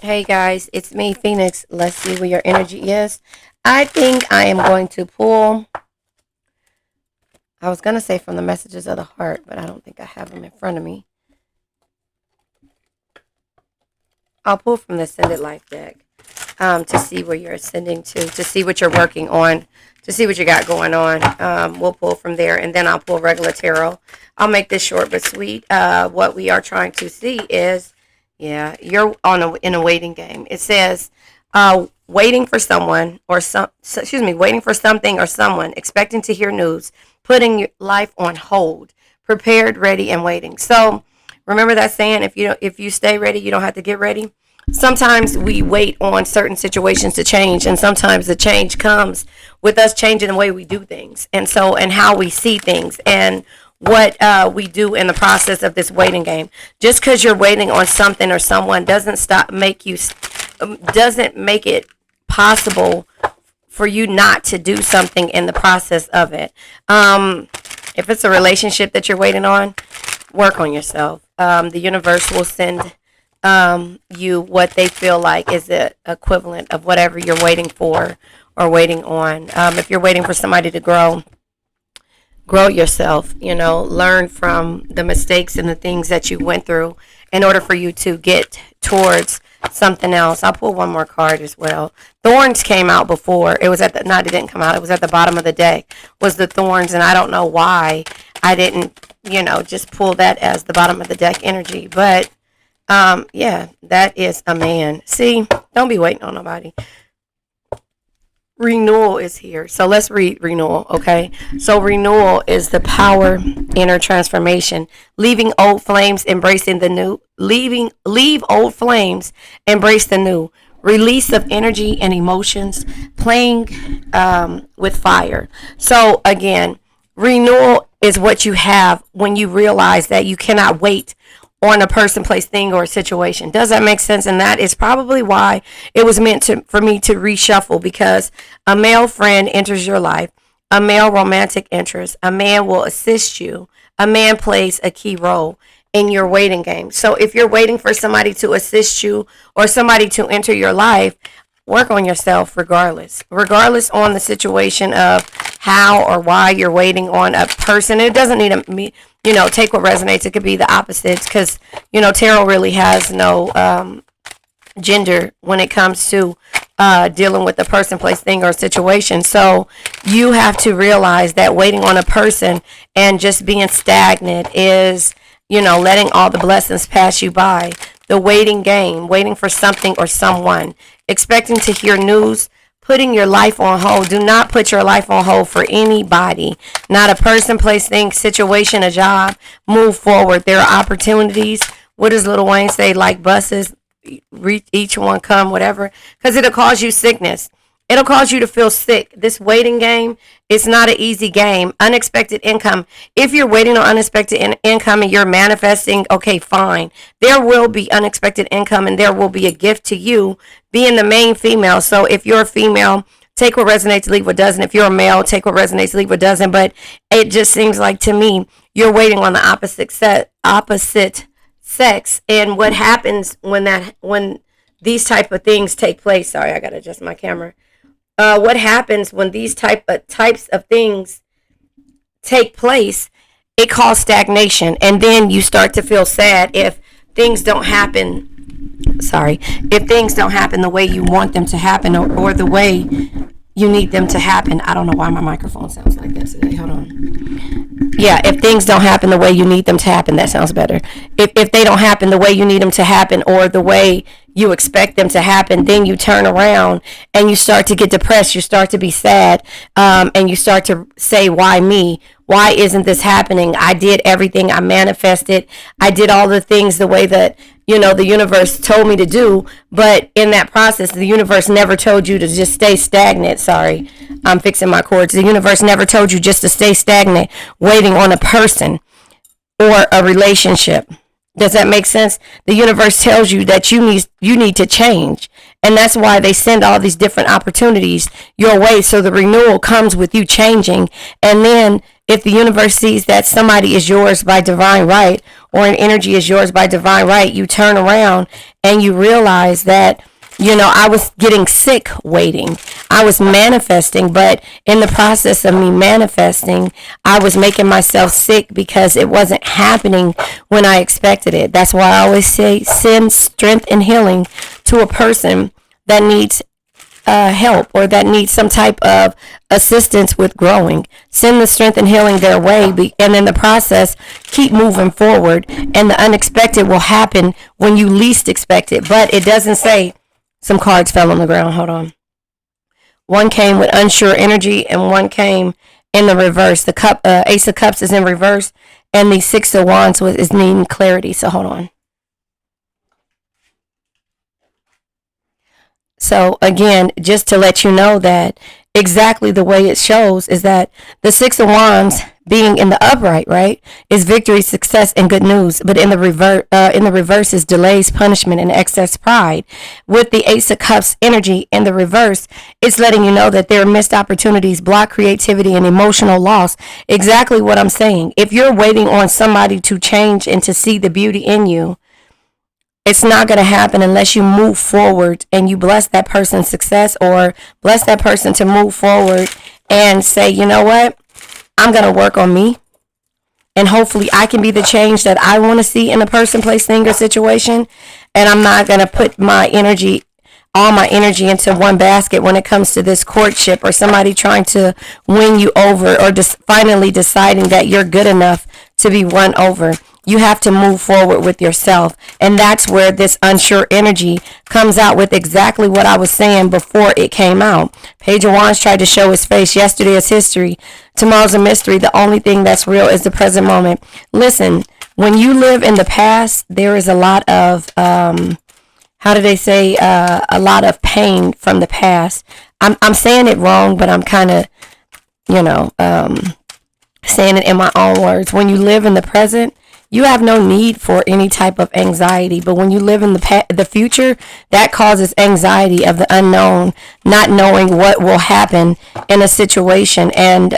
Hey guys, it's me, Phoenix. Let's see where your energy is. I think I am going to pull. I was going to say from the messages of the heart, but I don't think I have them in front of me. I'll pull from the Ascended Life deck to see where you're ascending to see what you're working on, to see what you got going on. We'll pull from there, and then I'll pull regular tarot. I'll make this short but sweet. What we are trying to see is, yeah, you're in a waiting game. It says, waiting for someone or waiting for something or someone, expecting to hear news, putting your life on hold, prepared, ready, and waiting. So remember that saying, if you stay ready, you don't have to get ready. Sometimes we wait on certain situations to change, and sometimes the change comes with us changing the way we do things, and how we see things, and what we do in the process of this waiting game. Just because you're waiting on something or someone doesn't make it possible for you not to do something in the process of it. If it's a relationship that you're waiting on, work on yourself. The universe will send you what they feel like is the equivalent of whatever you're waiting for or waiting on. If you're waiting for somebody to grow yourself, learn from the mistakes and the things that you went through in order for you to get towards something else. I'll pull one more card as well. Thorns came out before. It was it didn't come out. It was at the bottom of the deck, was the thorns, and I don't know why I didn't, just pull that as the bottom of the deck energy. But yeah, that is a man. See, don't be waiting on nobody. Renewal is here. So let's read renewal, okay? So renewal is the power, inner transformation, leaving old flames, embracing the new, leave old flames, embrace the new, release of energy and emotions, playing with fire. So again, renewal is what you have when you realize that you cannot wait on a person, place, thing, or a situation. Does that make sense? And that is probably why it was meant for me to reshuffle, because a male friend enters your life, a male romantic interest, a man will assist you, a man plays a key role in your waiting game. So if you're waiting for somebody to assist you or somebody to enter your life, work on yourself regardless on the situation of how or why you're waiting on a person. It doesn't need to take what resonates. It could be the opposites, because tarot really has no gender when it comes to dealing with a person, place, thing, or situation. So you have to realize that waiting on a person and just being stagnant is letting all the blessings pass you by. The waiting game, waiting for something or someone, expecting to hear news, putting your life on hold. Do not put your life on hold for anybody. Not a person, place, thing, situation, a job. Move forward. There are opportunities. What does Lil Wayne say? Like buses, each one come, whatever. Because it'll cause you sickness. It'll cause you to feel sick. This waiting game is not an easy game. Unexpected income. If you're waiting on unexpected income and you're manifesting, okay, fine. There will be unexpected income, and there will be a gift to you being the main female. So if you're a female, take what resonates, leave what doesn't. If you're a male, take what resonates, leave what doesn't. But it just seems like to me you're waiting on the opposite sex. And what happens when these type of things take place? Sorry, I gotta adjust my camera. What happens when these types of things take place? It causes stagnation, and then you start to feel sad if things don't happen. If things don't happen the way you want them to happen, or the way you need them to happen. I don't know why my microphone sounds like that today. Hold on. Yeah, if things don't happen the way you need them to happen, that sounds better. If they don't happen the way you need them to happen, or the way you expect them to happen, then you turn around and you start to get depressed. You start to be sad, and you start to say, why me? Why isn't this happening? I did everything. I manifested. I did all the things the way that the universe told me to do. But in that process, the universe never told you to just stay stagnant. Sorry, I'm fixing my cords. The universe never told you just to stay stagnant, waiting on a person or a relationship. Does that make sense? The universe tells you that you need to change. And that's why they send all these different opportunities your way. So the renewal comes with you changing. And then if the universe sees that somebody is yours by divine right, or an energy is yours by divine right, you turn around and you realize that, I was getting sick waiting. I was manifesting, but in the process of me manifesting, I was making myself sick because it wasn't happening when I expected it. That's why I always say send strength and healing to a person that needs help or that needs some type of assistance with growing. Send the strength and healing their way, and in the process, keep moving forward. And the unexpected will happen when you least expect it. But it doesn't say. Some cards fell on the ground. Hold on. One came with unsure energy, and one came in the reverse. The Ace of Cups is in reverse, and the Six of Wands is needing clarity. So hold on. So again, just to let you know that exactly the way it shows is that the Six of Wands being in the upright, right, is victory, success, and good news. But in the reverse is delays, punishment, and excess pride. With the Ace of Cups energy in the reverse, it's letting you know that there are missed opportunities, blocked creativity, and emotional loss. Exactly what I'm saying. If you're waiting on somebody to change and to see the beauty in you, it's not going to happen unless you move forward and you bless that person's success or bless that person to move forward and say, you know what? I'm going to work on me. And hopefully I can be the change that I want to see in a person, place, thing, or situation. And I'm not going to put all my energy into one basket when it comes to this courtship or somebody trying to win you over or just finally deciding that you're good enough to be won over. You have to move forward with yourself. And that's where this unsure energy comes out with exactly what I was saying before it came out. Page of Wands tried to show his face. Yesterday is history. Tomorrow's a mystery. The only thing that's real is the present moment. Listen, when you live in the past, there is a lot of, how do they say, a lot of pain from the past. I'm saying it wrong, but I'm kind of, saying it in my own words. When you live in the present, you have no need for any type of anxiety. But when you live in the future, that causes anxiety of the unknown, not knowing what will happen in a situation. And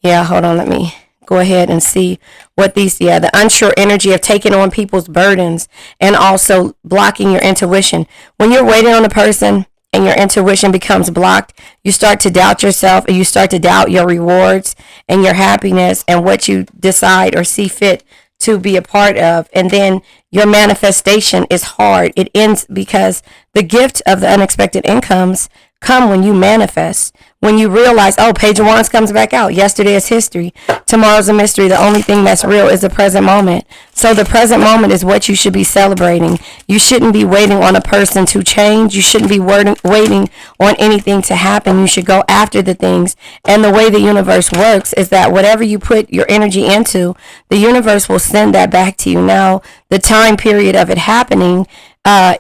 hold on, let me go ahead and see what the unsure energy of taking on people's burdens and also blocking your intuition. When you're waiting on a person and your intuition becomes blocked, you start to doubt yourself and you start to doubt your rewards and your happiness and what you decide or see fit to be a part of. And then your manifestation is hard. It ends because the gift of the unexpected incomes come when you manifest. When you realize, oh, Page of Wands comes back out. Yesterday is history. Tomorrow's a mystery. The only thing that's real is the present moment. So the present moment is what you should be celebrating. You shouldn't be waiting on a person to change. You shouldn't be waiting on anything to happen. You should go after the things. And the way the universe works is that whatever you put your energy into, the universe will send that back to you. Now, the time period of it happening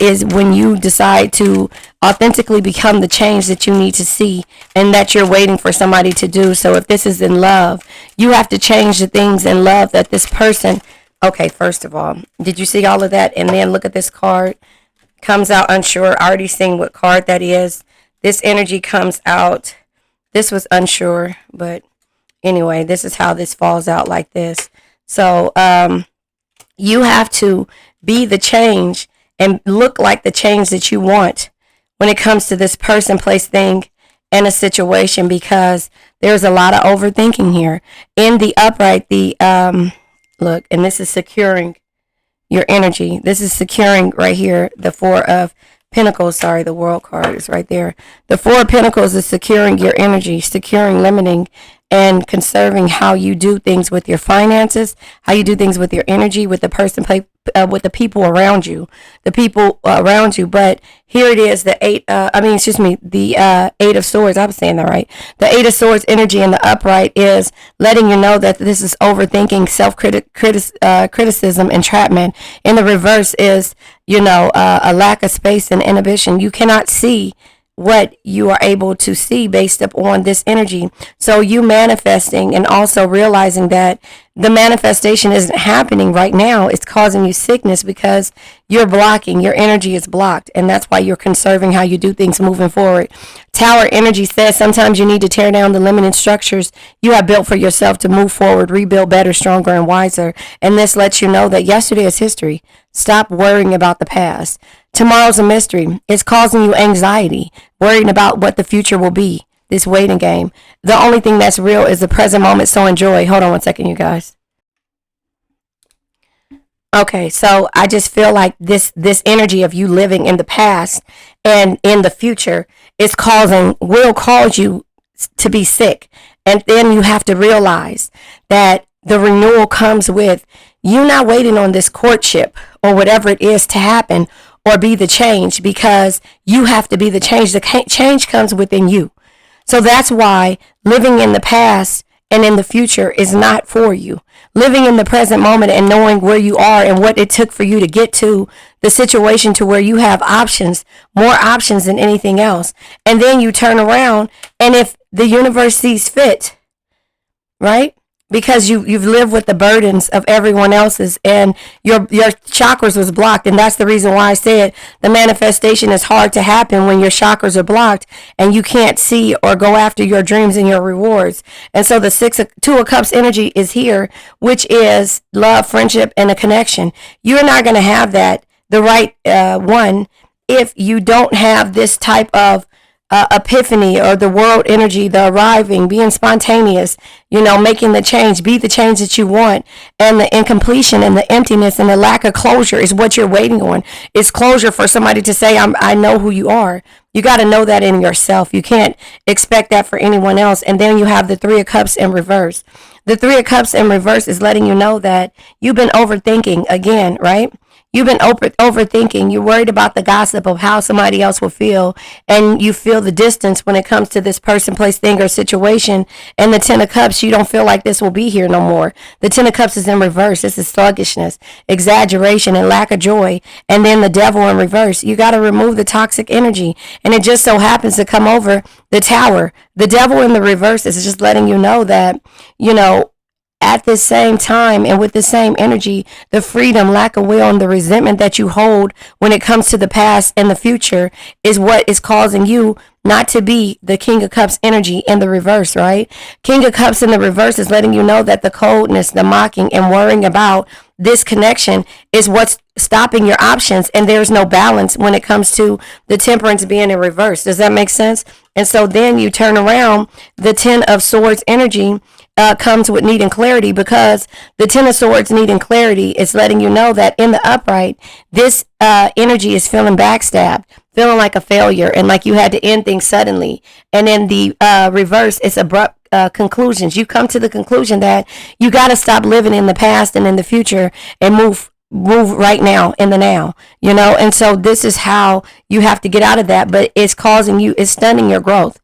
is when you decide to authentically become the change that you need to see and that you're waiting for somebody to do. So if this is in love, you have to change the things in love that this person. Okay, first of all, did you see all of that? And then look at this card. Comes out unsure. I already seen what card that is. This energy comes out. This was unsure, but anyway, this is how this falls out like this. So you have to be the change and look like the change that you want when it comes to this person, place, thing, and a situation, because there's a lot of overthinking here. In the upright, look, and this is securing your energy. This is securing right here, the Four of Pentacles. Sorry, the World card is right there. The Four of Pentacles is securing your energy, securing, limiting, and conserving how you do things with your finances, how you do things with your energy, with the person, with the people around you, But here it is, the Eight of Swords. I was saying that right. The Eight of Swords energy in the upright is letting you know that this is overthinking, self-criticism, entrapment. In the reverse is, a lack of space and inhibition. You cannot see what you are able to see based upon this energy. So you manifesting and also realizing that the manifestation isn't happening right now. It's causing you sickness because you're blocking. Your energy is blocked. And that's why you're conserving how you do things moving forward. Tower energy says sometimes you need to tear down the limiting structures you have built for yourself to move forward, rebuild better, stronger, and wiser. And this lets you know that yesterday is history. Stop worrying about the past. Tomorrow's a mystery. It's causing you anxiety, worrying about what the future will be. This waiting game. The only thing that's real is the present moment. So enjoy. Hold on one second, you guys. Okay, so I just feel like this energy of you living in the past and in the future is will cause you to be sick. And then you have to realize that the renewal comes with you not waiting on this courtship or whatever it is to happen or be the change, because you have to be the change. The change comes within you. So that's why living in the past and in the future is not for you. Living in the present moment and knowing where you are and what it took for you to get to the situation to where you have options, more options than anything else. And then you turn around, and if the universe sees fit, right? Because you've lived with the burdens of everyone else's, and your chakras was blocked. And that's the reason why I said the manifestation is hard to happen when your chakras are blocked and you can't see or go after your dreams and your rewards. And so the Two of Cups energy is here, which is love, friendship, and a connection. You're not going to have that, the right one, if you don't have this type of epiphany or the world energy, the arriving, being spontaneous, making the change, be the change that you want. And the incompletion and the emptiness and the lack of closure is what you're waiting on. It's closure for somebody to say, I know who you are. You got to know that in yourself. You can't expect that for anyone else. And then you have the Three of Cups in reverse. The Three of Cups in reverse is letting you know that you've been overthinking again, right? You've been overthinking. You're worried about the gossip of how somebody else will feel. And you feel the distance when it comes to this person, place, thing, or situation. And the Ten of Cups, you don't feel like this will be here no more. The Ten of Cups is in reverse. This is sluggishness, exaggeration, and lack of joy. And then the Devil in reverse. You got to remove the toxic energy. And it just so happens to come over the Tower. The Devil in the reverse is just letting you know that, at the same time and with the same energy, the freedom, lack of will, and the resentment that you hold when it comes to the past and the future is what is causing you not to be the King of Cups energy in the reverse, right? King of Cups in the reverse is letting you know that the coldness, the mocking, and worrying about this connection is what's stopping your options, and there's no balance when it comes to the Temperance being in reverse. Does that make sense? And so then you turn around, the Ten of Swords energy comes with needing clarity, because the Ten of Swords needing clarity is letting you know that in the upright, this energy is feeling backstabbed, feeling like a failure, and like you had to end things suddenly. And in the reverse, it's abrupt conclusions. You come to the conclusion that you got to stop living in the past and in the future and move right now in the now, and so this is how you have to get out of that. But it's stunning your growth.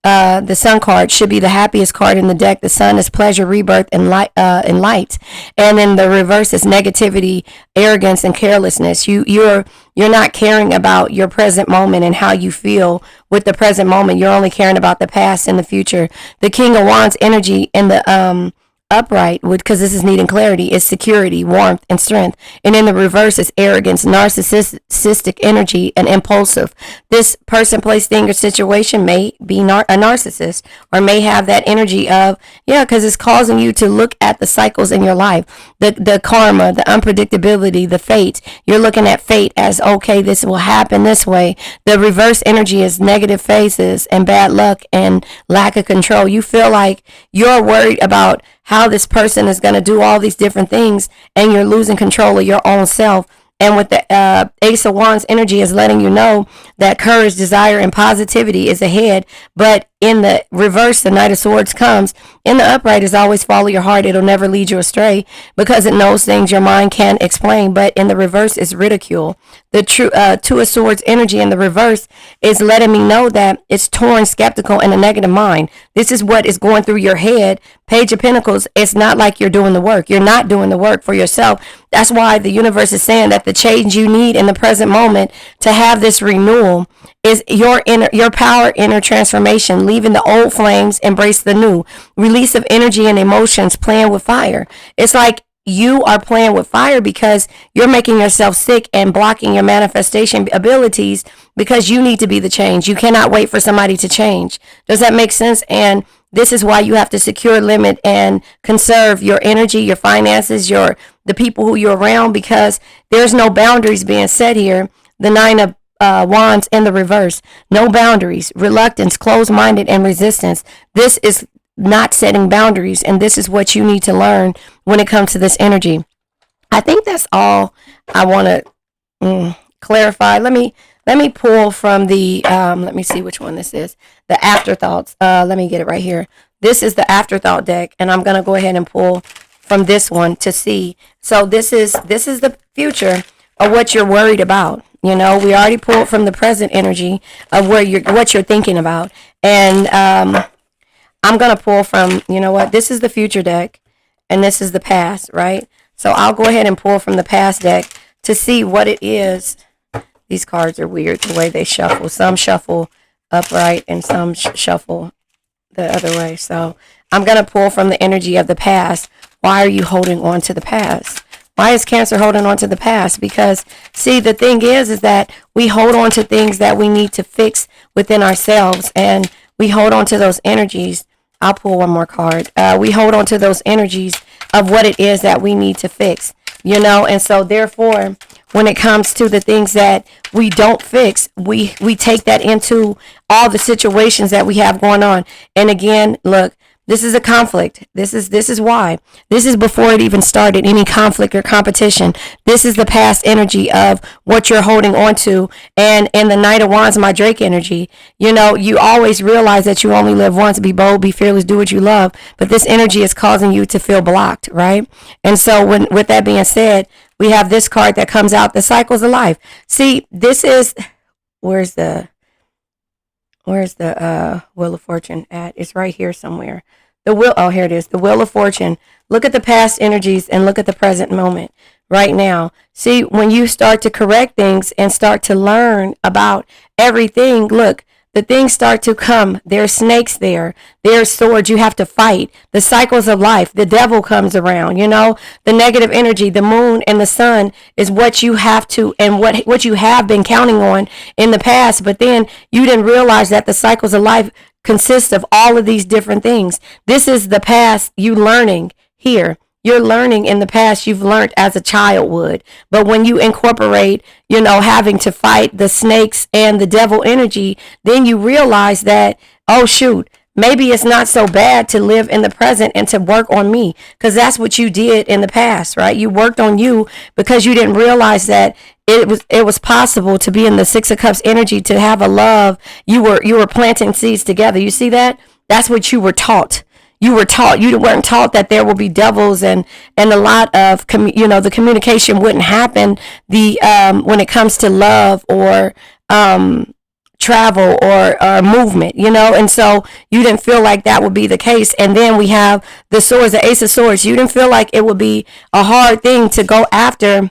The Sun card should be the happiest card in the deck. The Sun is pleasure, rebirth, and light. And then the reverse is negativity, arrogance, and carelessness. You're not caring about your present moment and how you feel with the present moment. You're only caring about the past and the future. The King of Wands energy in the upright, because this is needing clarity, is security, warmth, and strength. And in the reverse is arrogance, narcissistic energy, and impulsive. This person, place, thing, or situation may be a narcissist, or may have that energy of, because it's causing you to look at the cycles in your life, the karma, the unpredictability, the fate. You're looking at fate as, okay, this will happen this way. The reverse energy is negative phases and bad luck and lack of control. You feel like you're worried about how this person is going to do all these different things, and you're losing control of your own self. And with the Ace of Wands energy is letting you know that courage, desire, and positivity is ahead. But in the reverse, the Knight of Swords comes. In the upright is always follow your heart. It'll never lead you astray, because it knows things your mind can't explain. But in the reverse is ridicule. The Two of Swords energy in the reverse is letting me know that it's torn, skeptical, and a negative mind. This is what is going through your head. Page of Pentacles, it's not like you're doing the work. You're not doing the work for yourself. That's why the universe is saying that the change you need in the present moment to have this renewal is your power inner transformation, leaving the old flames, embrace the new. Release of energy and emotions, playing with fire. It's like you are playing with fire because you're making yourself sick and blocking your manifestation abilities because you need to be the change. You cannot wait for somebody to change. Does that make sense? And this is why you have to secure, limit, and conserve your energy, your finances, the people who you're around, because there's no boundaries being set here. The Nine of Wands in the reverse. No boundaries, reluctance, closed-minded, and resistance. This is not setting boundaries, and this is what you need to learn when it comes to this energy. I think that's all I want to clarify. Let me pull from the let me see which one this is. The afterthoughts. Let me get it right here. This is the afterthought deck, and I'm gonna go ahead and pull from this one to see. So this is the future of what you're worried about. You know, we already pulled from the present energy of what you're thinking about, and I'm going to pull from, you know what, this is the future deck, and this is the past, right? So I'll go ahead and pull from the past deck to see what it is. These cards are weird the way they shuffle. Some shuffle upright and some shuffle the other way. So I'm going to pull from the energy of the past. Why are you holding on to the past? Why is Cancer holding on to the past? Because, see, the thing is that we hold on to things that we need to fix within ourselves, and we hold on to those energies. I'll pull one more card. We hold on to those energies of what it is that we need to fix, you know, and so therefore, when it comes to the things that we don't fix, we take that into all the situations that we have going on. And again, look, this is a conflict. This is why. This is before it even started, any conflict or competition. This is the past energy of what you're holding on to. And in the Knight of Wands, my Drake energy, you know, you always realize that you only live once. Be bold, be fearless, do what you love. But this energy is causing you to feel blocked, right? And so with that being said, we have this card that comes out, the cycles of life. See, this is, where's the Wheel of Fortune at? It's right here somewhere. Here it is. The Wheel of Fortune. Look at the past energies and look at the present moment right now. See, when you start to correct things and start to learn about everything, look, the things start to come. There's snakes there. There's swords you have to fight. The cycles of life. The devil comes around, you know, the negative energy, the moon and the sun is what you have to, and what you have been counting on in the past. But then you didn't realize that the cycles of life consist of all of these different things. This is the past you learning here. You're learning in the past you've learned as a child would. But when you incorporate, you know, having to fight the snakes and the devil energy, then you realize that, oh, shoot, maybe it's not so bad to live in the present and to work on me. Because that's what you did in the past, right? You worked on you because you didn't realize that it was possible to be in the Six of Cups energy, to have a love. You were planting seeds together. You see that? That's what you were taught. You were taught. You weren't taught that there will be devils and a lot of the communication wouldn't happen. When it comes to love or travel or movement, you know, and so you didn't feel like that would be the case. And then we have the swords, the Ace of Swords. You didn't feel like it would be a hard thing to go after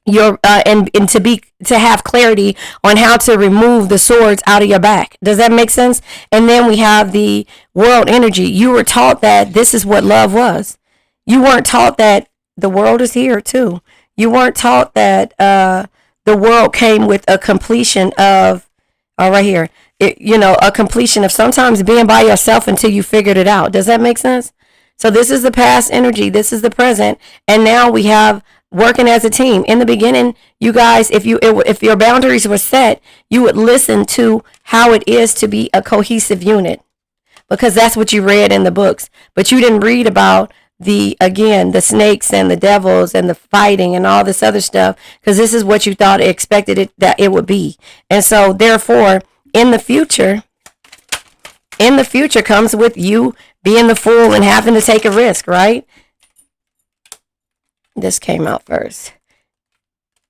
your and to have clarity on how to remove the swords out of your back. Does that make sense? And then we have the World energy. You were taught that this is what love was. You weren't taught that the world is here too. You weren't taught that the world came with a completion of, right here, a completion of sometimes being by yourself until you figured it out. Does that make sense? So this is the past energy. This is the present. And now we have working as a team. In the beginning, you guys, if your boundaries were set, you would listen to how it is to be a cohesive unit, because that's what you read in the books. But you didn't read about the snakes and the devils and the fighting and all this other stuff, because this is what you thought expected that it would be. And so therefore, in the future comes with you being the fool and having to take a risk, right? This came out first.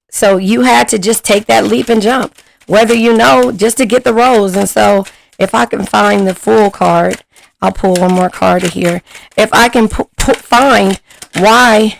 So you had to just take that leap and jump, whether just to get the rose. And so if I can find the Fool card, I'll pull one more card here. If I can find why,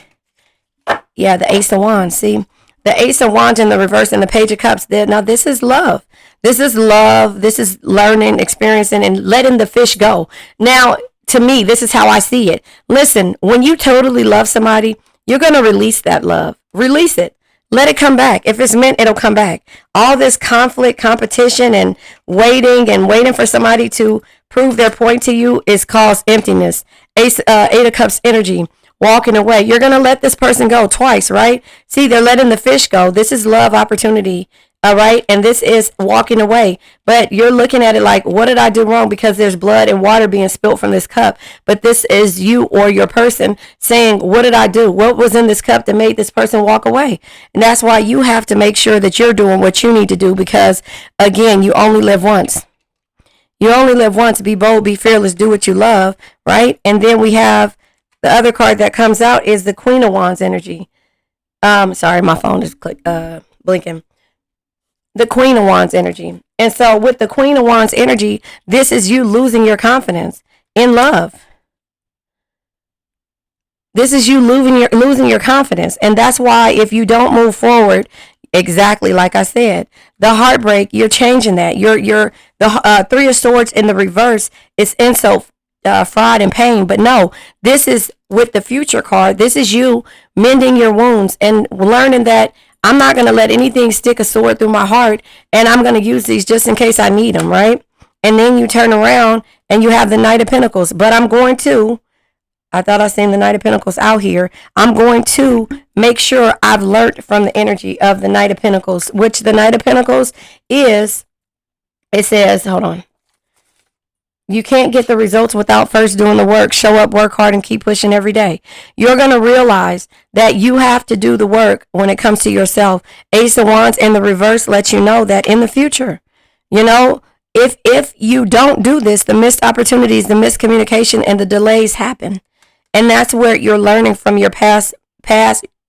the Ace of Wands. See, the Ace of Wands in the reverse and the Page of Cups. Now this is love. This is love. This is learning, experiencing, and letting the fish go. Now, to me, this is how I see it. Listen, when you totally love somebody, you're going to release that love. Release it. Let it come back. If it's meant, it'll come back. All this conflict, competition, and waiting for somebody to prove their point to you is caused emptiness. Eight of Cups energy, walking away. You're going to let this person go twice, right? See, they're letting the fish go. This is love opportunity. All right. And this is walking away. But you're looking at it like, what did I do wrong? Because there's blood and water being spilled from this cup. But this is you or your person saying, what did I do? What was in this cup that made this person walk away? And that's why you have to make sure that you're doing what you need to do. Because, again, you only live once. You only live once. Be bold, be fearless, do what you love. Right. And then we have the other card that comes out is the Queen of Wands energy. Sorry, my phone is blinking. The Queen of Wands energy. And so with the Queen of Wands energy, this is you losing your confidence in love. This is you losing your confidence. And that's why if you don't move forward, exactly like I said, the heartbreak, you're changing that. The Three of Swords in the reverse is insult, fraud, and pain. But no, this is with the Future card. This is you mending your wounds and learning that I'm not going to let anything stick a sword through my heart, and I'm going to use these just in case I need them, right? And then you turn around and you have the Knight of Pentacles. But I thought I seen the Knight of Pentacles out here. I'm going to make sure I've learned from the energy of the Knight of Pentacles, which the Knight of Pentacles is, it says, hold on. You can't get the results without first doing the work. Show up, work hard, and keep pushing every day. You're going to realize that you have to do the work when it comes to yourself. Ace of Wands in the reverse lets you know that in the future, if you don't do this, the missed opportunities, the miscommunication, and the delays happen. And that's where you're learning from your past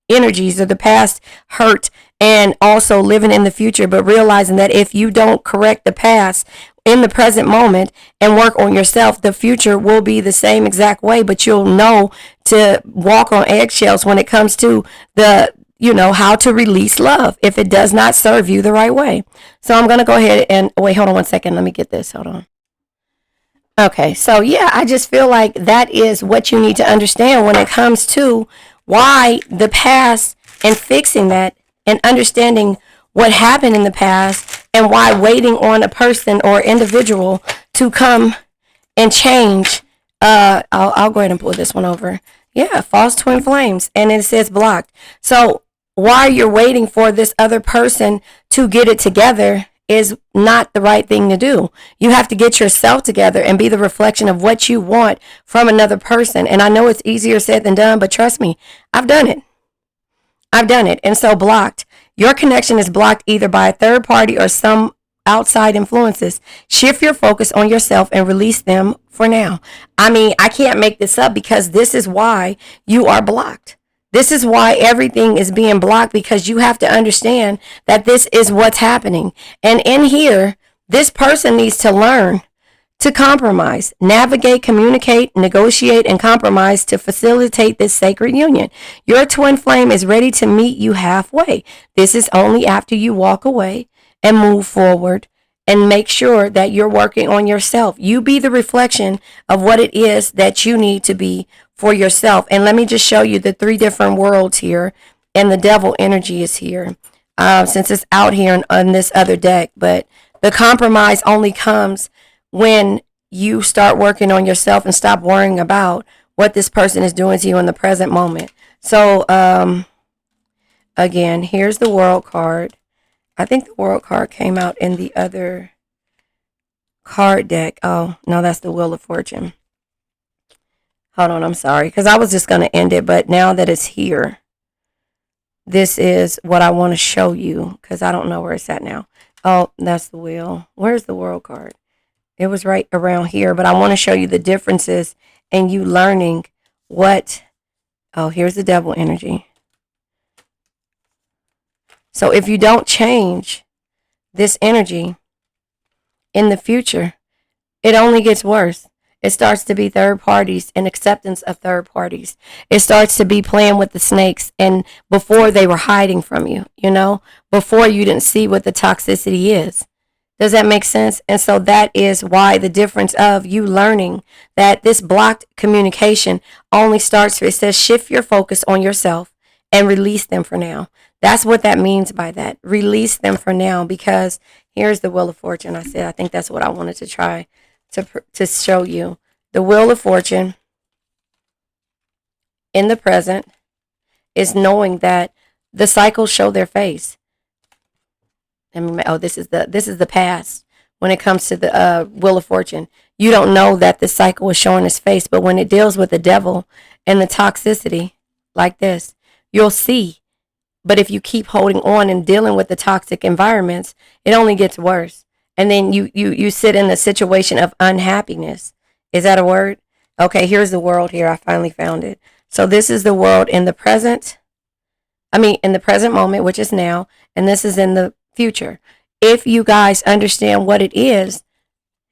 energies or the past hurt, and also living in the future, but realizing that if you don't correct the past in the present moment and work on yourself, the future will be the same exact way, but you'll know to walk on eggshells when it comes to how to release love if it does not serve you the right way. So I'm going to go ahead and wait, hold on one second. Let me get this. Hold on. Okay. So yeah, I just feel like that is what you need to understand when it comes to why the past and fixing that and understanding what happened in the past and why waiting on a person or individual to come and change. I'll go ahead and pull this one over. Yeah, false twin flames. And it says blocked. So why you're waiting for this other person to get it together is not the right thing to do. You have to get yourself together and be the reflection of what you want from another person. And I know it's easier said than done, but trust me, I've done it. And so blocked. Your connection is blocked either by a third party or some outside influences. Shift your focus on yourself and release them for now. I mean, I can't make this up because this is why you are blocked. This is why everything is being blocked, because you have to understand that this is what's happening. And in here, this person needs to learn to compromise, navigate, communicate, negotiate, and compromise to facilitate this sacred union. Your twin flame is ready to meet you halfway. This is only after you walk away and move forward and make sure that you're working on yourself. You be the reflection of what it is that you need to be for yourself. And let me just show you the 3 different worlds here. And the devil energy is here since it's out here on this other deck. But the compromise only comes when you start working on yourself and stop worrying about what this person is doing to you in the present moment. So, again, here's the World card. I think the World card came out in the other card deck. Oh, no, that's the Wheel of Fortune. Hold on, I'm sorry, because I was just going to end it, but now that it's here, this is what I want to show you, because I don't know where it's at now. Oh, that's the Wheel. Where's the World card? It was right around here, but I want to show you the differences and you learning what, oh, here's the devil energy. So if you don't change this energy in the future, it only gets worse. It starts to be third parties and acceptance of third parties. It starts to be playing with the snakes, and before they were hiding from you, before you didn't see what the toxicity is. Does that make sense? And so that is why the difference of you learning that this blocked communication only starts, it says shift your focus on yourself and release them for now. That's what that means by that. Release them for now, because here's the Wheel of Fortune. I think that's what I wanted to try to show you. The Wheel of Fortune in the present is knowing that the cycles show their face. This is the past. When it comes to the Wheel of Fortune, you don't know that the cycle is showing its face, but when it deals with the devil and the toxicity like this, you'll see. But if you keep holding on and dealing with the toxic environments, it only gets worse. And then you sit in a situation of unhappiness. Is that a word? Okay, here's the world here. I finally found it. So this is the world in the present. In the present moment, which is now, and this is in the future. If you guys understand what it is,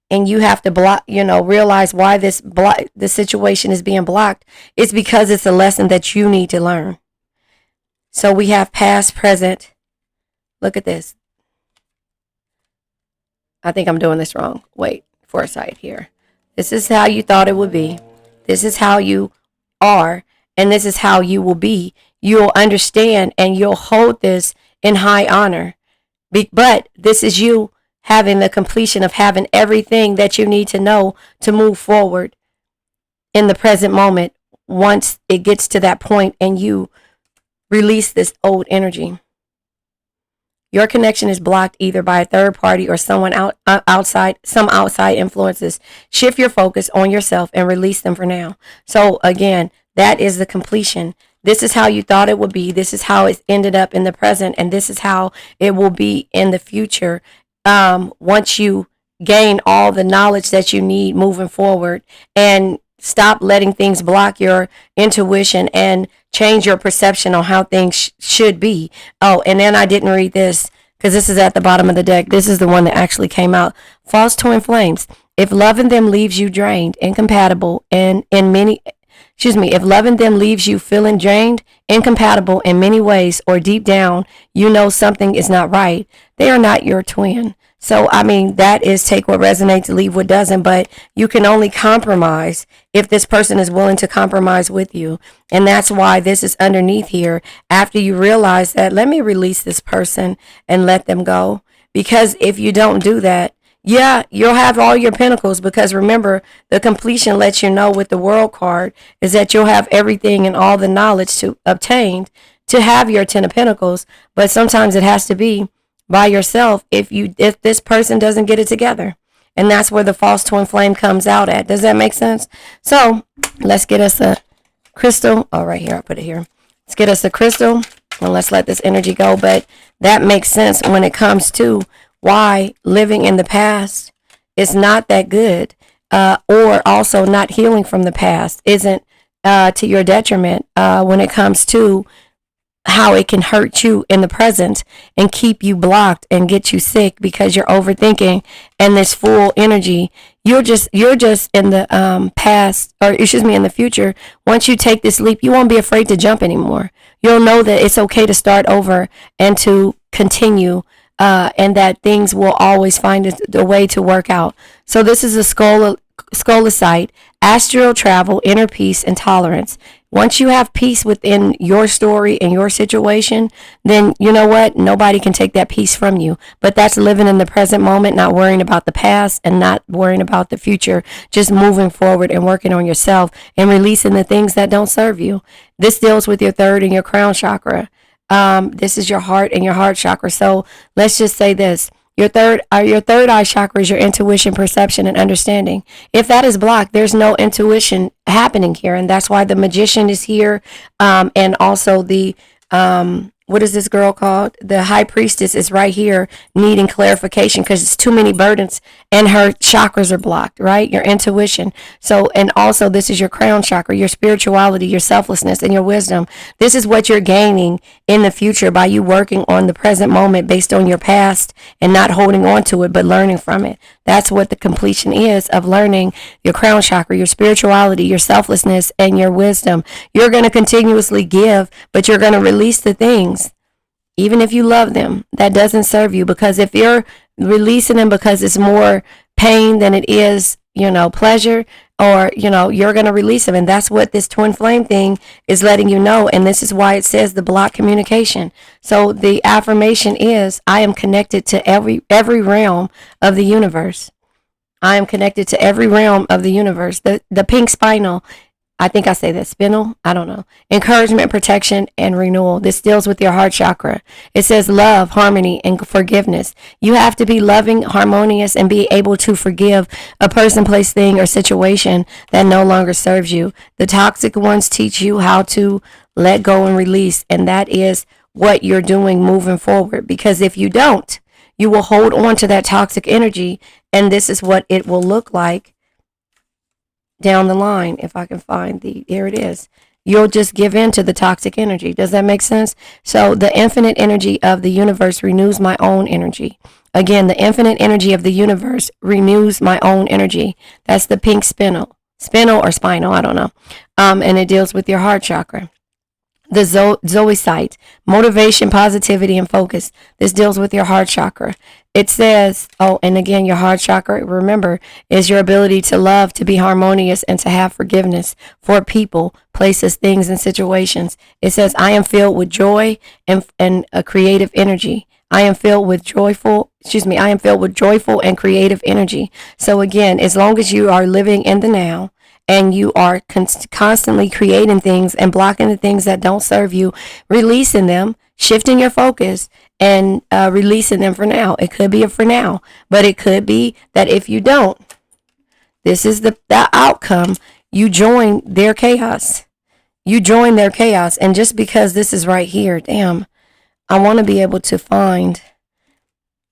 and you have to realize why the situation is being blocked, it's because it's a lesson that you need to learn. So we have past, present. Look at this. I think I'm doing this wrong. Wait, foresight here. This is how you thought it would be. This is how you are, and this is how you will be. You'll understand and you'll hold this in high honor. But this is you having the completion of having everything that you need to know to move forward in the present moment once it gets to that point and you release this old energy. Your connection is blocked either by a third party or someone outside influences. Shift your focus on yourself and release them for now. So again, that is the completion. This is how you thought it would be. This is how it ended up in the present. And this is how it will be in the future. Once you gain all the knowledge that you need moving forward and stop letting things block your intuition and change your perception on how things should be. Oh, and then I didn't read this because this is at the bottom of the deck. This is the one that actually came out. False twin flames. If loving them leaves you drained, incompatible, if loving them leaves you feeling drained, incompatible in many ways, or deep down, you know something is not right, they are not your twin. So, that is take what resonates, leave what doesn't, but you can only compromise if this person is willing to compromise with you. And that's why this is underneath here. After you realize that, let me release this person and let them go. Because if you don't do that, yeah, you'll have all your pentacles, because remember, the completion lets you know with the World card is that you'll have everything and all the knowledge to obtain to have your 10 of Pentacles. But sometimes it has to be by yourself if this person doesn't get it together. And that's where the false twin flame comes out at. Does that make sense? So let's get us a crystal. Oh, right here, I'll put it here. Let's get us a crystal and let's let this energy go. But that makes sense when it comes to why living in the past is not that good, or also not healing from the past isn't to your detriment when it comes to how it can hurt you in the present and keep you blocked and get you sick because you're overthinking and this full energy. You're just in the past, or in the future. Once you take this leap, you won't be afraid to jump anymore. You'll know that it's okay to start over and to continue. And that things will always find a way to work out. So this is a scolecite, astral travel, inner peace, and tolerance. Once you have peace within your story and your situation, then you know what? Nobody can take that peace from you. But that's living in the present moment, not worrying about the past and not worrying about the future, just moving forward and working on yourself and releasing the things that don't serve you. This deals with your third and your crown chakra. This is your heart and your heart chakra. So let's just say this. Your third eye chakra is your intuition, perception, and understanding. If that is blocked, there's no intuition happening here. And that's why the magician is here. And also the, what is this girl called? The high priestess is right here needing clarification because it's too many burdens and her chakras are blocked, right? Your intuition. So, and also this is your crown chakra, your spirituality, your selflessness, and your wisdom. This is what you're gaining in the future by you working on the present moment based on your past and not holding on to it, but learning from it. That's what the completion is of learning your crown chakra, your spirituality, your selflessness, and your wisdom. You're going to continuously give, but you're going to release the things, even if you love them, that doesn't serve you. Because if you're releasing them because it's more pain than it is, pleasure, or, you're going to release them. And that's what this twin flame thing is letting you know. And this is why it says the block communication. So the affirmation is, I am connected to every realm of the universe. I am connected to every realm of the universe. The pink spinal, I think I say that, spinal, I don't know. Encouragement, protection, and renewal. This deals with your heart chakra. It says love, harmony, and forgiveness. You have to be loving, harmonious, and be able to forgive a person, place, thing, or situation that no longer serves you. The toxic ones teach you how to let go and release, and that is what you're doing moving forward. Because if you don't, you will hold on to that toxic energy, and this is what it will look like down the line. If I can find here it is. You'll just give in to the toxic energy. Does that make sense? So the infinite energy of the universe renews my own energy. Again, the infinite energy of the universe renews my own energy. That's the pink spinal or spinal, I don't know. And it deals with your heart chakra. The Zoisite, motivation, positivity, and focus. This deals with your heart chakra. It says, and again, your heart chakra, remember, is your ability to love, to be harmonious, and to have forgiveness for people, places, things, and situations. It says, I am filled with joy and a creative energy. I am filled with joyful and creative energy. So again, as long as you are living in the now, and you are constantly creating things and blocking the things that don't serve you, releasing them, shifting your focus, and releasing them for now. It could be a for now, but it could be that if you don't, this is the outcome. You join their chaos. You join their chaos. And just because this is right here, damn, I want to be able to find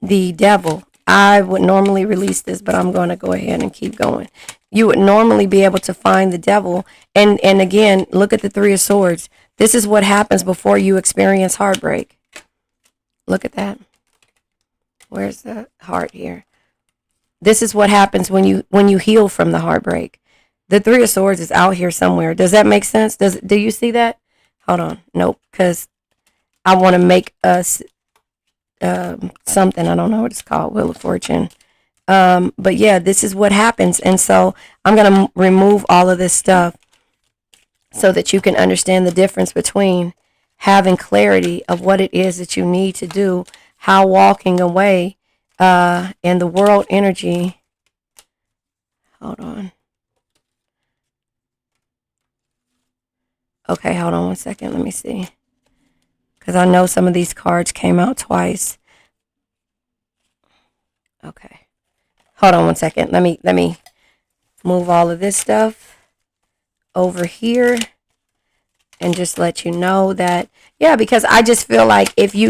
the devil. I would normally release this, but I'm going to go ahead and keep going. You would normally be able to find the devil. And again, look at the Three of Swords. This is what happens before you experience heartbreak. Look at that. Where's the heart here? This is what happens when you heal from the heartbreak. The Three of Swords is out here somewhere. Does that make sense? Do you see that? Hold on. Nope. Because I want to make us something. I don't know what it's called. Wheel of Fortune. But yeah, this is what happens. And so I'm going to remove all of this stuff so that you can understand the difference between having clarity of what it is that you need to do, how walking away in the world energy. Hold on. Okay, hold on one second. Let me see. Because I know some of these cards came out twice. Okay. Hold on one second. Let me move all of this stuff over here and just let you know that, yeah, because I just feel like if you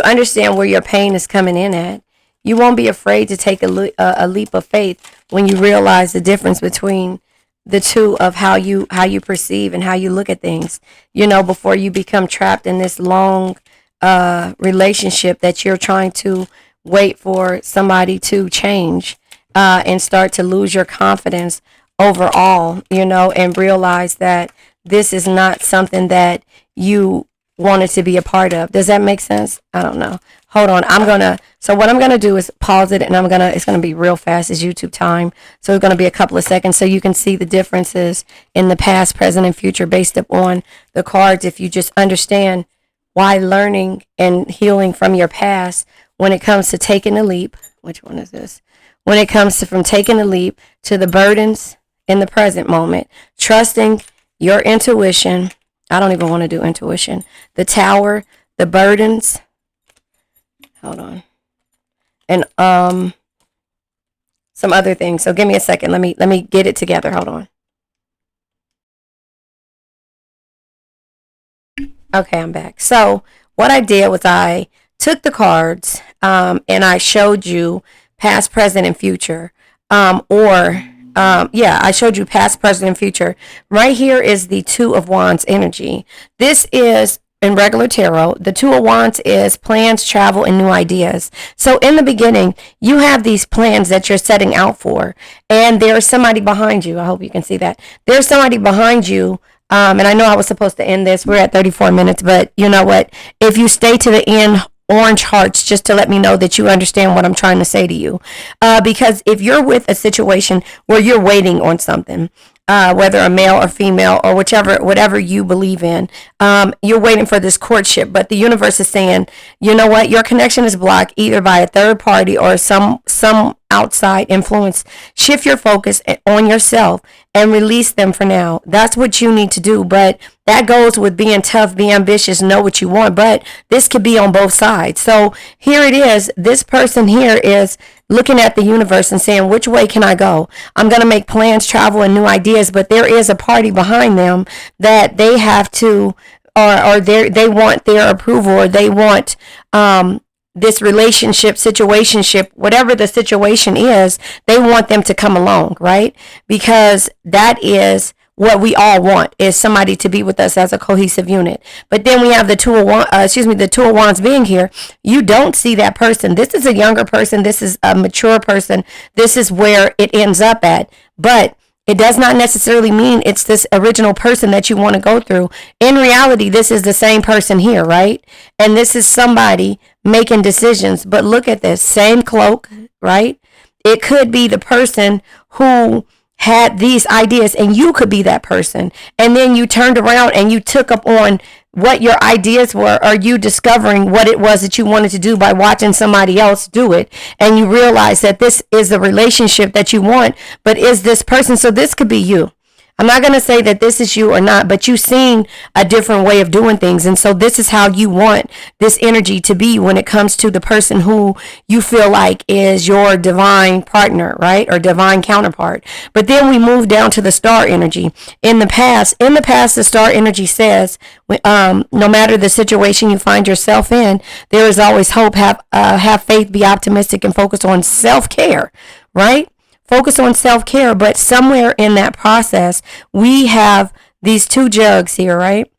understand where your pain is coming in at, you won't be afraid to take a leap of faith when you realize the difference between the two of how you perceive and how you look at things, before you become trapped in this long relationship that you're trying to wait for somebody to change and start to lose your confidence overall, and realize that this is not something that you wanted to be a part of. Does that make sense? I don't know. Hold on. So what I'm going to do is pause it, and it's going to be real fast. It's YouTube time. So it's going to be a couple of seconds so you can see the differences in the past, present, and future based upon the cards. If you just understand why learning and healing from your past, when it comes to taking a leap, which one is this? When it comes to from taking a leap to the burdens in the present moment, trusting your intuition. I don't even want to do intuition. The Tower, the burdens. Hold on. And some other things. So give me a second. Let me get it together. Hold on. Okay, I'm back. So what I did was I took the cards and I showed you past, present, and future. I showed you past, present, and future. Right here is the Two of Wands energy. This is, in regular tarot, the Two of Wands is plans, travel, and new ideas. So in the beginning, you have these plans that you're setting out for, and there's somebody behind you. I hope you can see that. There's somebody behind you. And I know I was supposed to end this. We're at 34 minutes, but you know what? If you stay to the end, orange hearts just to let me know that you understand what I'm trying to say to you. Because if you're with a situation where you're waiting on something, whether a male or female or whatever you believe in, you're waiting for this courtship, but the universe is saying, you know what, your connection is blocked either by a third party or some outside influence. Shift your focus on yourself and release them for now. That's what you need to do. But that goes with being tough, be ambitious, know what you want. But this could be on both sides. So here it is. This person here is looking at the universe and saying, which way can I go? I'm going to make plans, travel, and new ideas. But there is a party behind them that they have to, or they want their approval, or they want this relationship, situationship, whatever the situation is, they want them to come along, right? Because that is what we all want, is somebody to be with us as a cohesive unit. But then we have the Two of Wands being here. You don't see that person. This is a younger person. This is a mature person. This is where it ends up at. But it does not necessarily mean it's this original person that you want to go through. In reality, this is the same person here, right? And this is somebody making decisions. But look at this, same cloak, right? It could be the person who had these ideas, and you could be that person. And then you turned around and you took up on what your ideas were, or you discovering what it was that you wanted to do by watching somebody else do it. And you realize that this is the relationship that you want, but is this person. So this could be you. I'm not going to say that this is you or not, but you've seen a different way of doing things. And so this is how you want this energy to be when it comes to the person who you feel like is your divine partner, right? Or divine counterpart. But then we move down to the star energy. In the past, the star energy says, no matter the situation you find yourself in, there is always hope. Have faith, be optimistic, and focus on self-care, right? Focus on self-care, but somewhere in that process, we have these two jugs here, right?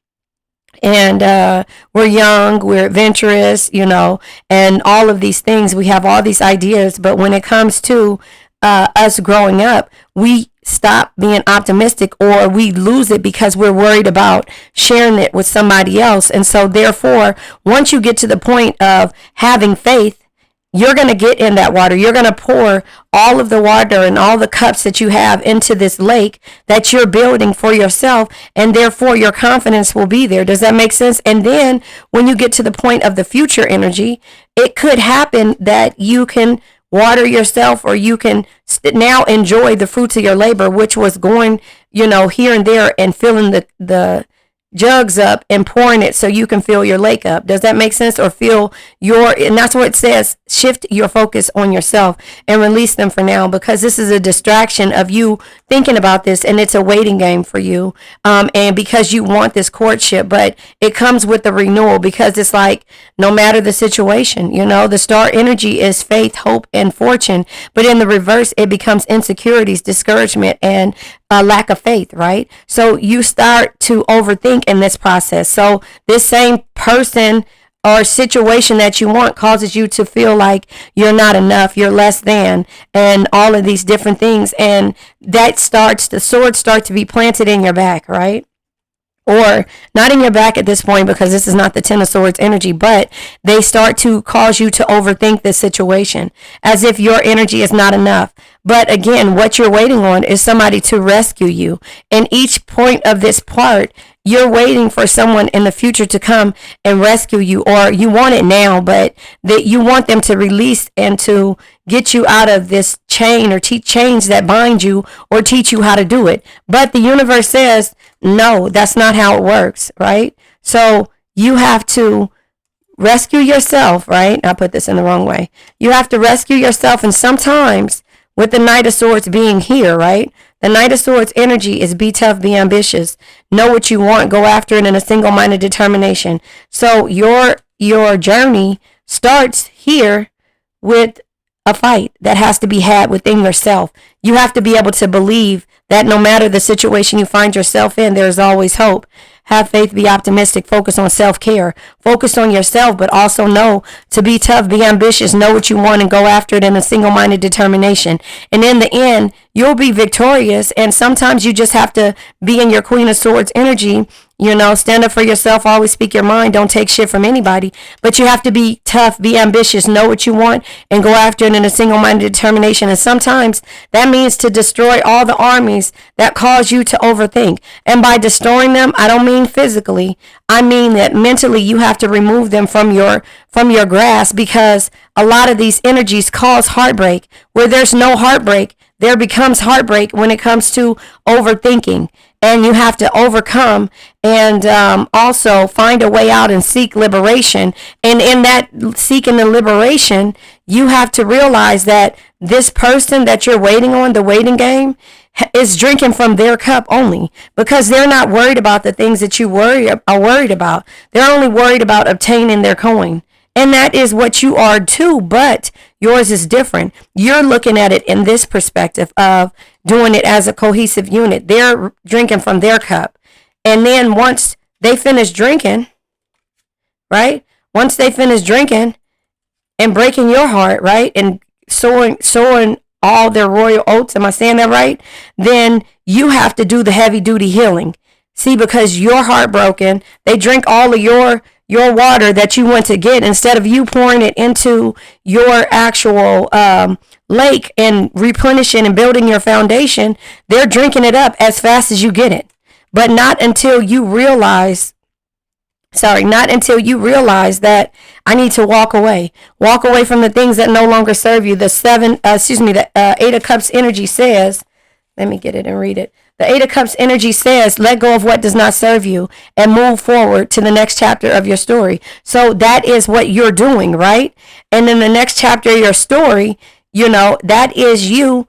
And we're young, we're adventurous, and all of these things. We have all these ideas, but when it comes to us growing up, we stop being optimistic, or we lose it because we're worried about sharing it with somebody else. And so therefore, once you get to the point of having faith, you're going to get in that water. You're going to pour all of the water and all the cups that you have into this lake that you're building for yourself, and therefore your confidence will be there. Does that make sense? And then when you get to the point of the future energy, it could happen that you can water yourself, or you can now enjoy the fruits of your labor, which was going, here and there and filling the jugs up and pouring it so you can fill your lake up. Does that make sense? Or and that's what it says, shift your focus on yourself and release them for now, because this is a distraction of you thinking about this, and it's a waiting game for you. And because you want this courtship, but it comes with the renewal, because it's like, no matter the situation, the star energy is faith, hope, and fortune. But in the reverse, it becomes insecurities, discouragement, and a lack of faith, right? So you start to overthink in this process. So this same person or situation that you want causes you to feel like you're not enough, you're less than, and all of these different things. And the swords start to be planted in your back, right? Or not in your back at this point, because this is not the Ten of Swords energy, but they start to cause you to overthink this situation as if your energy is not enough. But again, what you're waiting on is somebody to rescue you. And each point of this part, you're waiting for someone in the future to come and rescue you, or you want it now, but that you want them to release and to get you out of this chain, or chains that bind you, or teach you how to do it. But the universe says, no, that's not how it works, right? So you have to rescue yourself, right? I put this in the wrong way. You have to rescue yourself, and sometimes with the Knight of Swords being here, right? The Knight of Swords energy is be tough, be ambitious, know what you want, go after it in a single-minded determination. So your journey starts here with a fight that has to be had within yourself. You have to be able to believe that no matter the situation you find yourself in, there's always hope. Have faith, be optimistic, focus on self-care, focus on yourself, but also know to be tough, be ambitious, know what you want, and go after it in a single-minded determination. And in the end, you'll be victorious. And sometimes you just have to be in your Queen of Swords energy You know, stand up for yourself, always speak your mind, don't take shit from anybody. But you have to be tough, be ambitious, know what you want, and go after it in a single-minded determination. And sometimes that means to destroy all the armies that cause you to overthink. And by destroying them, I don't mean physically. I mean that mentally you have to remove them from your grasp, because a lot of these energies cause heartbreak. Where there's no heartbreak, there becomes heartbreak when it comes to overthinking. And you have to overcome and also find a way out and seek liberation. And in that seeking the liberation, you have to realize that this person that you're waiting on, the waiting game, is drinking from their cup only, because they're not worried about the things that you are worried about. They're only worried about obtaining their coin. And that is what you are too, but yours is different. You're looking at it in this perspective of doing it as a cohesive unit. They're drinking from their cup. And then once they finish drinking, right? Once they finish drinking and breaking your heart, right? And sowing all their royal oats, am I saying that right? Then you have to do the heavy duty healing. See, because you're heartbroken, they drink all of your water that you went to get. Instead of you pouring it into your actual lake and replenishing and building your foundation, they're drinking it up as fast as you get it. But not until you realize that I need to walk away from the things that no longer serve you. The 8 of Cups energy says, let me get it and read it. The 8 of Cups energy says, let go of what does not serve you and move forward to the next chapter of your story. So that is what you're doing, right? And then the next chapter of your story, you know, that is you,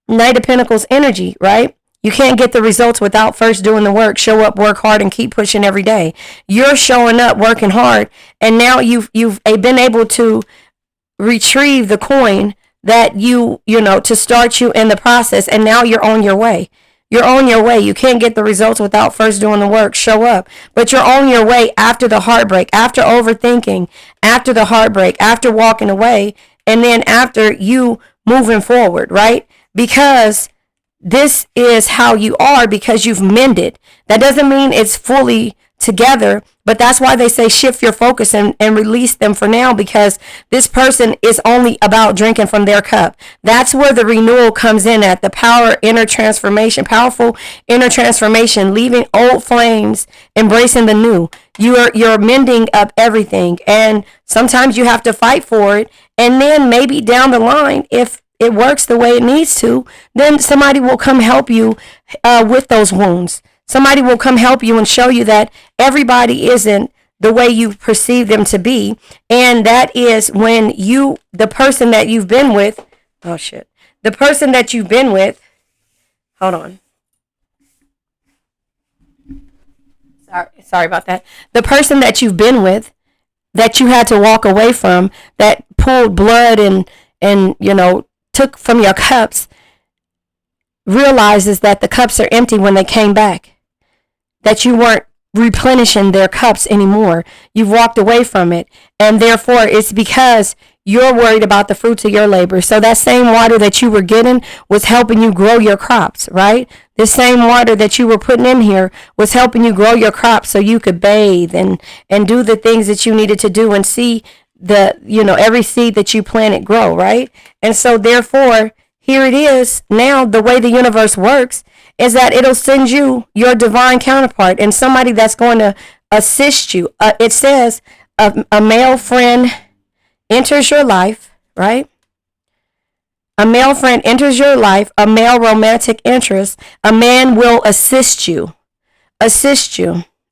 Knight of Pentacles energy, right? You can't get the results without first doing the work. Show up, work hard, and keep pushing every day. You're showing up, working hard, and now you've been able to retrieve the coin that you know, to start you in the process, and now you're on your way. You're on your way. You can't get the results without first doing the work. Show up. But you're on your way after the heartbreak, after overthinking, after the heartbreak, after walking away, and then after you moving forward, right? Because this is how you are, because you've mended. That doesn't mean it's fully together, but that's why they say shift your focus and release them for now, because this person is only about drinking from their cup. That's where the renewal comes in at, the powerful inner transformation, leaving old flames, embracing the new. You're mending up everything, and sometimes you have to fight for it, and then maybe down the line, if it works the way it needs to, then somebody will come help you with those wounds. Somebody will come help you and show you that everybody isn't the way you perceive them to be. And that is when the person that you've been with, hold on. Sorry about that. The person that you've been with, that you had to walk away from, that pulled blood and you know, took from your cups, realizes that the cups are empty when they came back. That you weren't replenishing their cups anymore. You've walked away from it. And therefore, it's because you're worried about the fruits of your labor. So that same water that you were getting was helping you grow your crops, right? The same water that you were putting in here was helping you grow your crops so you could bathe and do the things that you needed to do and see every seed that you planted grow, right? And so therefore, here it is. Now, the way the universe works is that it'll send you your divine counterpart and somebody that's going to assist you. It says a male friend enters your life, right? A male friend enters your life, a male romantic interest. A man will assist you,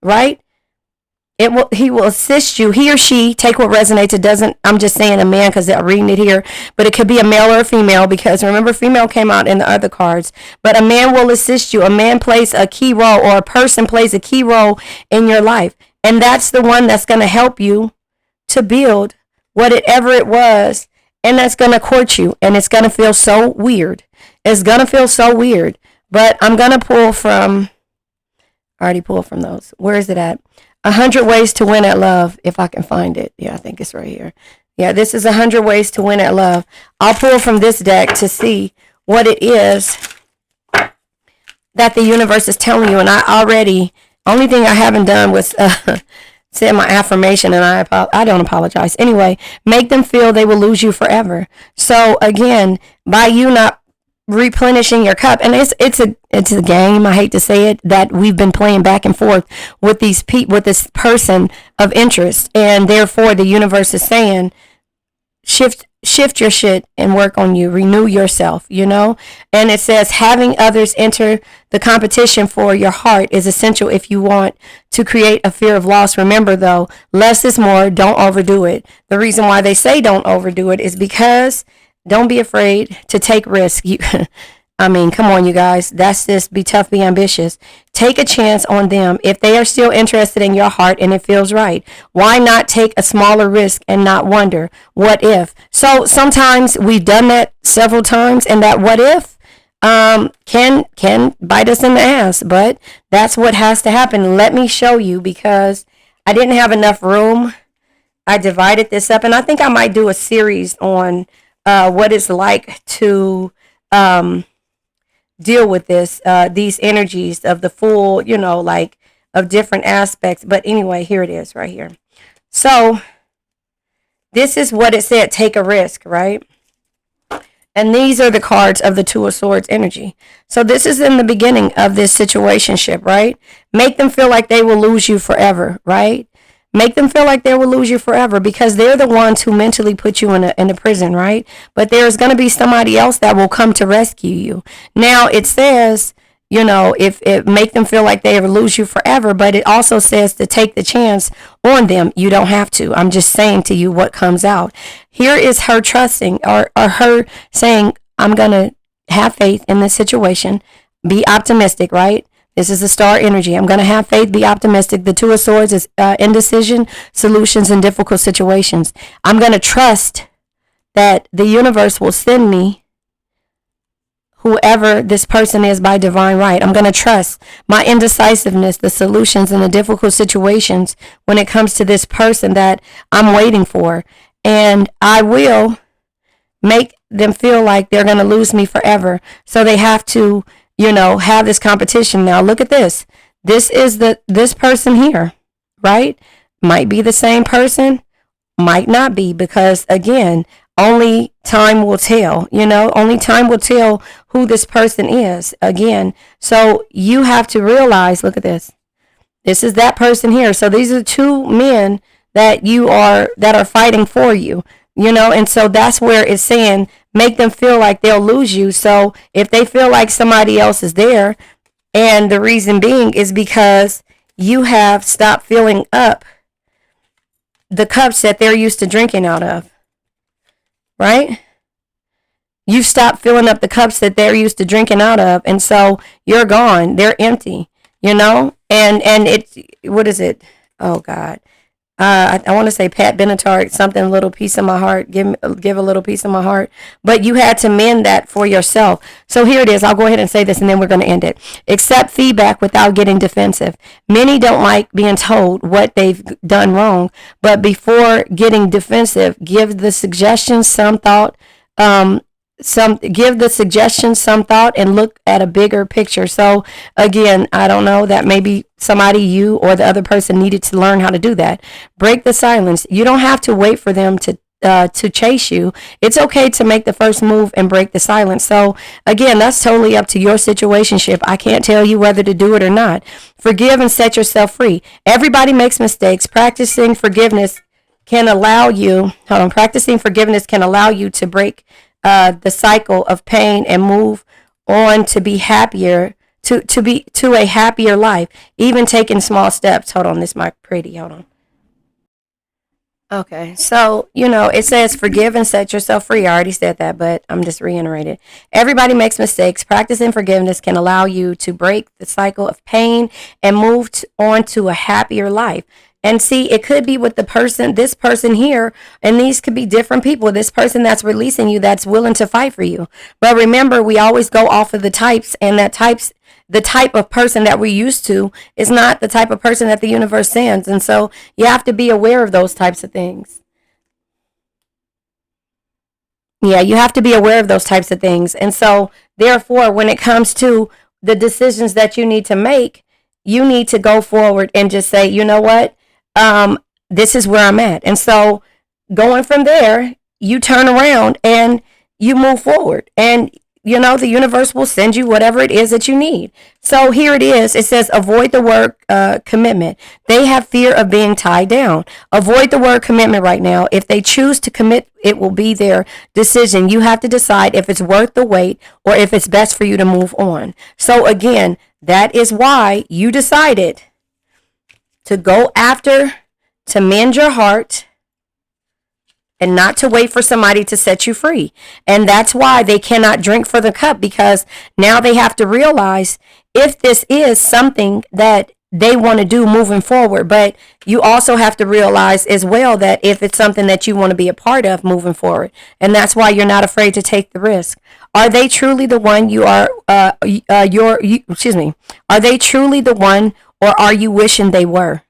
right? He will assist you. He or she, take what resonates. It doesn't, I'm just saying a man because they're reading it here, but it could be a male or a female, because remember, female came out in the other cards. But a man will assist you. A man plays a key role, or a person plays a key role in your life. And that's the one that's going to help you to build whatever it was, and that's going to court you. And it's going to feel so weird. It's going to feel so weird. But I'm going to pull from, I already pulled from those. Where is it at? 100 Ways to Win at Love, if I can find it. Yeah, I think it's right here. Yeah, this is 100 Ways to Win at Love. I'll pull from this deck to see what it is that the universe is telling you. And I already Only thing I haven't done was say my affirmation, and I don't apologize. Anyway, make them feel they will lose you forever. So again, by you not replenishing your cup, and it's a game, I hate to say it, that we've been playing back and forth with with this person of interest, and therefore the universe is saying shift your shit and work on you, renew yourself, and it says having others enter the competition for your heart is essential if you want to create a fear of loss. Remember though, less is more. Don't overdo it. The reason why they say don't overdo it is because don't be afraid to take risks. I mean, come on, you guys. That's just be tough, be ambitious. Take a chance on them. If they are still interested in your heart and it feels right, why not take a smaller risk and not wonder, what if? So sometimes we've done that several times, and that what if can bite us in the ass, but that's what has to happen. Let me show you, because I didn't have enough room. I divided this up, and I think I might do a series on what it's like to deal with these energies of the full, like of different aspects. But anyway, here it is right here. So this is what it said, take a risk, right? And these are the cards of the Two of Swords energy. So this is in the beginning of this situationship, right? Make them feel like they will lose you forever, right? Make them feel like they will lose you forever, because they're the ones who mentally put you in a prison, right? But there's going to be somebody else that will come to rescue you. Now, it says, if it make them feel like they will lose you forever, but it also says to take the chance on them. You don't have to. I'm just saying to you what comes out. Here is her trusting, or her saying, I'm going to have faith in this situation. Be optimistic, right? This is the star energy. I'm going to have faith, be optimistic. The Two of Swords is indecision, solutions, and difficult situations. I'm going to trust that the universe will send me whoever this person is by divine right. I'm going to trust my indecisiveness, the solutions, and the difficult situations when it comes to this person that I'm waiting for. And I will make them feel like they're going to lose me forever. So they have to have this competition. Now look at this. This is this person here, right? Might be the same person, might not be, because again, only time will tell, only time will tell who this person is again. So you have to realize, look at this. This is that person here. So these are two men that are fighting for you, and so that's where it's saying, make them feel like they'll lose you. So if they feel like somebody else is there, and the reason being is because you have stopped filling up the cups that they're used to drinking out of, right? You stopped filling up the cups that they're used to drinking out of, and so you're gone. They're empty, and it's, what is it? Oh God. I want to say Pat Benatar, something, a little piece of my heart, give a little piece of my heart, but you had to mend that for yourself. So here it is. I'll go ahead and say this, and then we're going to end it. Accept feedback without getting defensive. Many don't like being told what they've done wrong, but before getting defensive, give the suggestions some thought, give the suggestions some thought, and look at a bigger picture. So again, I don't know, that maybe somebody, you or the other person, needed to learn how to do that. Break the silence. You don't have to wait for them to chase you. It's okay to make the first move and break the silence. So again, that's totally up to your situationship. I can't tell you whether to do it or not. Forgive and set yourself free. Everybody makes mistakes. Practicing forgiveness can allow you to break the cycle of pain and move on to be happier, to a happier life, even taking small steps. Hold on, this mic pretty. Hold on. Okay, so it says forgive and set yourself free. I already said that, but I'm just reiterating. Everybody makes mistakes. Practicing forgiveness can allow you to break the cycle of pain and move on to a happier life. And see, it could be with this person here, and these could be different people. This person that's releasing you, that's willing to fight for you. But remember, we always go off of the types, and the type of person that we're used to is not the type of person that the universe sends. And so you have to be aware of those types of things. Yeah, you have to be aware of those types of things. And so therefore, when it comes to the decisions that you need to make, you need to go forward and just say, you know what? This is where I'm at. And so going from there, you turn around and you move forward. And you know, the universe will send you whatever it is that you need. So here it is. It says, avoid the word commitment. They have fear of being tied down. Avoid the word commitment right now. If they choose to commit, it will be their decision. You have to decide if it's worth the wait or if it's best for you to move on. So again, that is why you decided to go after, to mend your heart, and not to wait for somebody to set you free. And that's why they cannot drink for the cup, because now they have to realize if this is something that they want to do moving forward. But you also have to realize as well that if it's something that you want to be a part of moving forward, and that's why you're not afraid to take the risk. Are they truly the one you are, are they truly the one, or are you wishing they were?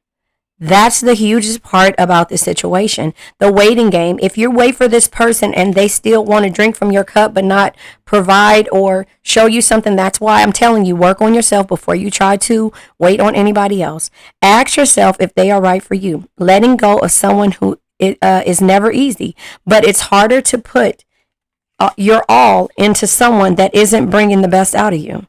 That's the hugest part about the situation. The waiting game. If you wait for this person and they still want to drink from your cup but not provide or show you something, that's why I'm telling you, work on yourself before you try to wait on anybody else. Ask yourself if they are right for you. Letting go of someone who is never easy, but it's harder to put your all into someone that isn't bringing the best out of you.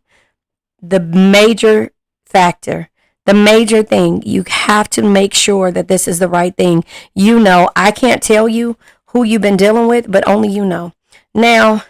The major factor. The major thing, you have to make sure that this is the right thing. You know, I can't tell you who you've been dealing with, but only you know. Now,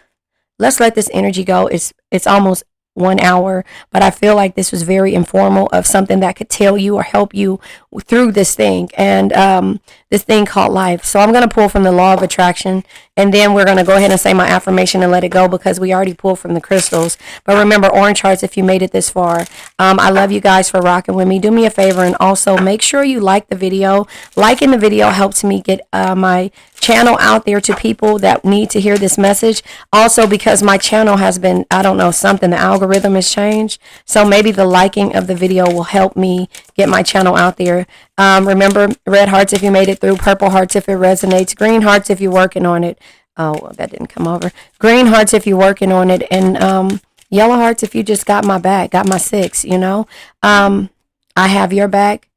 let's let this energy go. It's almost 1 hour, but I feel like this was very informal of something that could tell you or help you through this thing and this thing called life. So I'm going to pull from the law of attraction, and then we're going to go ahead and say my affirmation and let it go because we already pulled from the crystals. But remember, orange hearts if you made it this far. I love you guys for rocking with me. Do me a favor and also make sure you like the video. Liking the video helps me get my channel out there to people that need to hear this message. Also, because my channel has been, I don't know, something, the algorithm has changed. So maybe the liking of the video will help me get my channel out there. Remember, red hearts if you made it through, purple hearts if it resonates, green hearts if you're working on it. Oh, well, that didn't come over. Green hearts if you're working on it, and yellow hearts if you just got my back, got my 6, you know. I have your back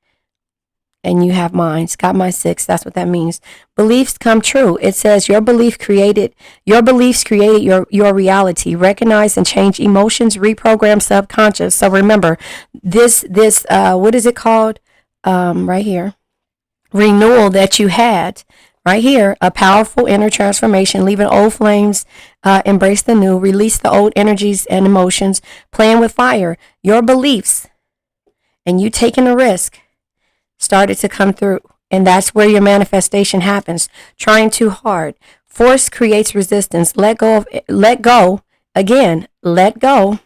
and you have mine. Got my 6. That's what that means. Beliefs come true. It says your beliefs created your reality. Recognize and change emotions, reprogram subconscious. So remember this what is it called? Right here. Renewal that you had. Right here, a powerful inner transformation, leaving old flames, embrace the new, release the old energies and emotions, playing with fire. Your beliefs and you taking a risk started to come through. And that's where your manifestation happens. Trying too hard. Force creates resistance. Let go, again, let go,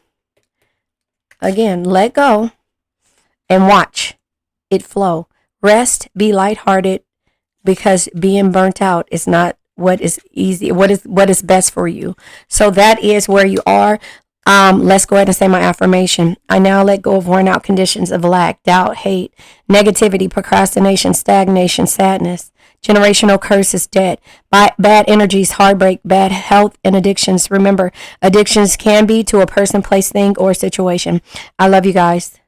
and watch it flow. Rest, be lighthearted, because being burnt out is not what is easy, what is best for you. So that is where you are. Let's go ahead and say my affirmation. I now let go of worn out conditions of lack, doubt, hate, negativity, procrastination, stagnation, sadness, generational curses, debt, bad energies, heartbreak, bad health, and addictions. Remember, addictions can be to a person, place, thing, or situation. I love you guys.